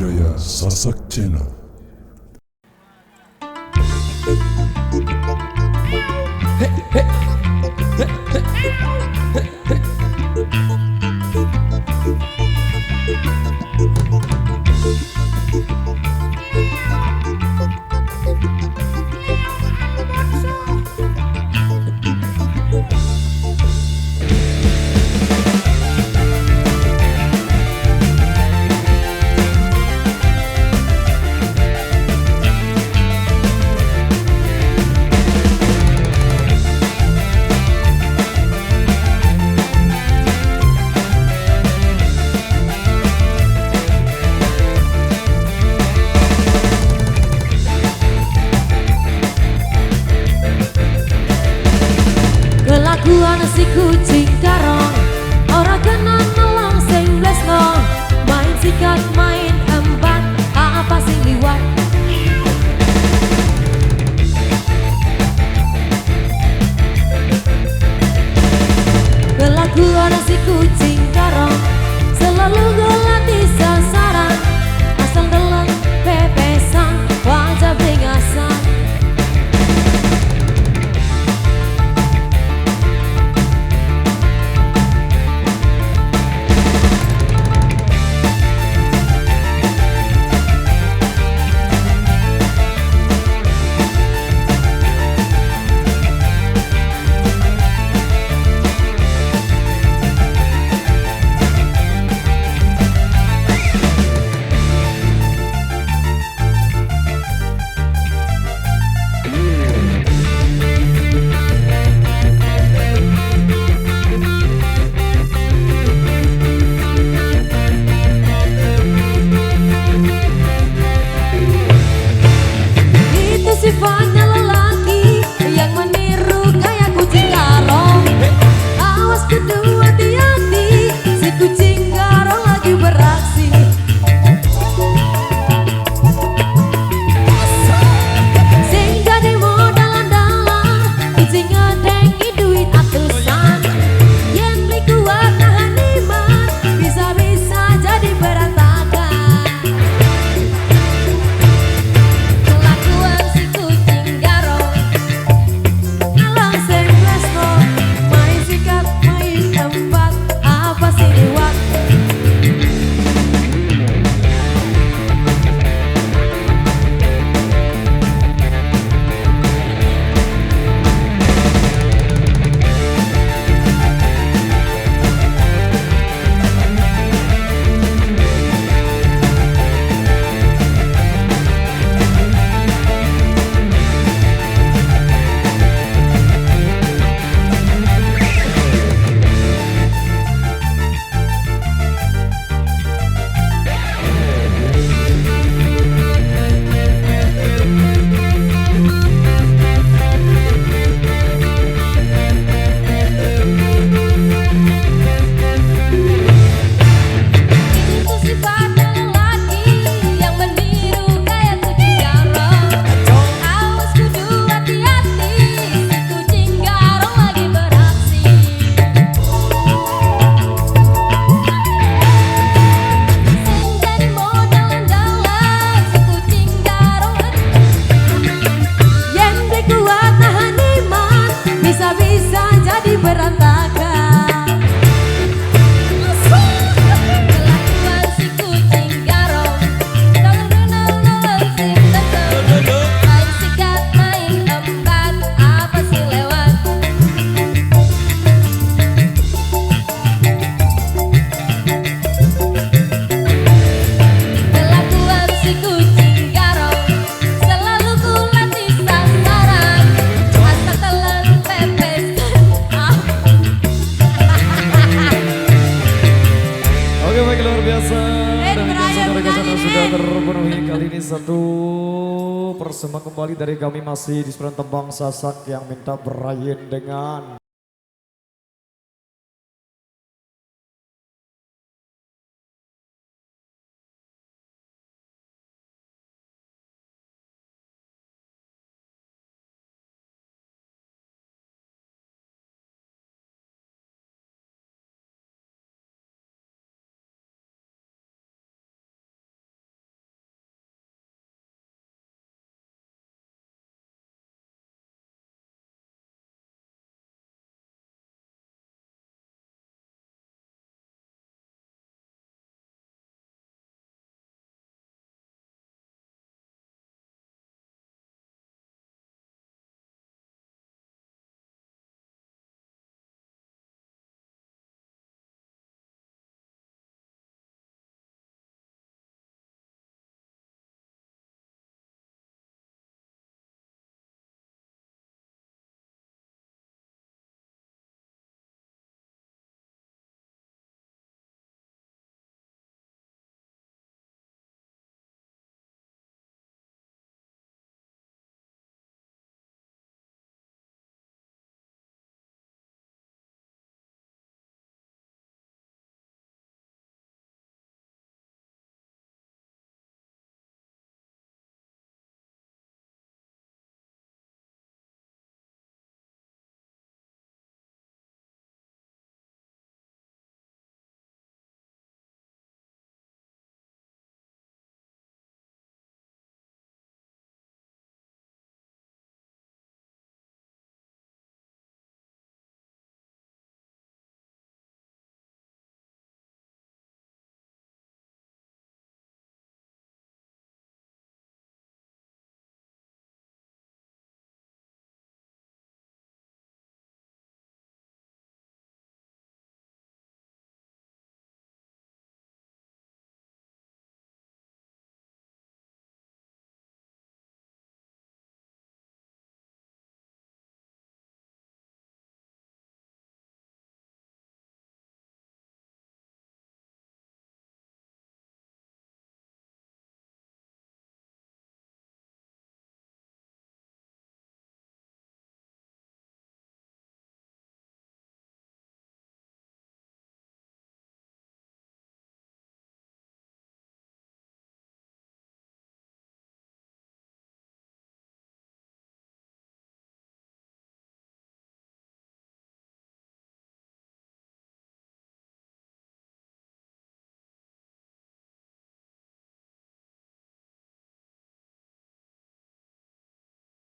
budaya Sasak Channel. Kelakuan si kucing karong ora kena nolong sing blesno, main sikat main empat apa sing liwat. Kelakuan si kucing karong selalu gelati sasaran, asal deleng pepesan wajah beringasan. Sifatnya lelaki yang meniru kayak kucing garong. Awas kudu hati-hati, si kucing garong lagi beraksi. Sing jadi modal andalan, kucing ngedengi duit atusan. Yang beli kuat nahan iman, bisa-bisa jadi berantakan. Bisa-bisa jadi berantakan. Kelakuan si kucing garong, nolong si tetep. Main sikat main empat apa sih lewat. Kelakuan si kucing garong selalu kulatih sasaran, asal telan Oke, baik, luar biasa. Demikian saudara-saudara sudah terpenuhi kali ini satu persembahan kembali dari kami masih di Seberang Tembang Sasak yang minta berayin dengan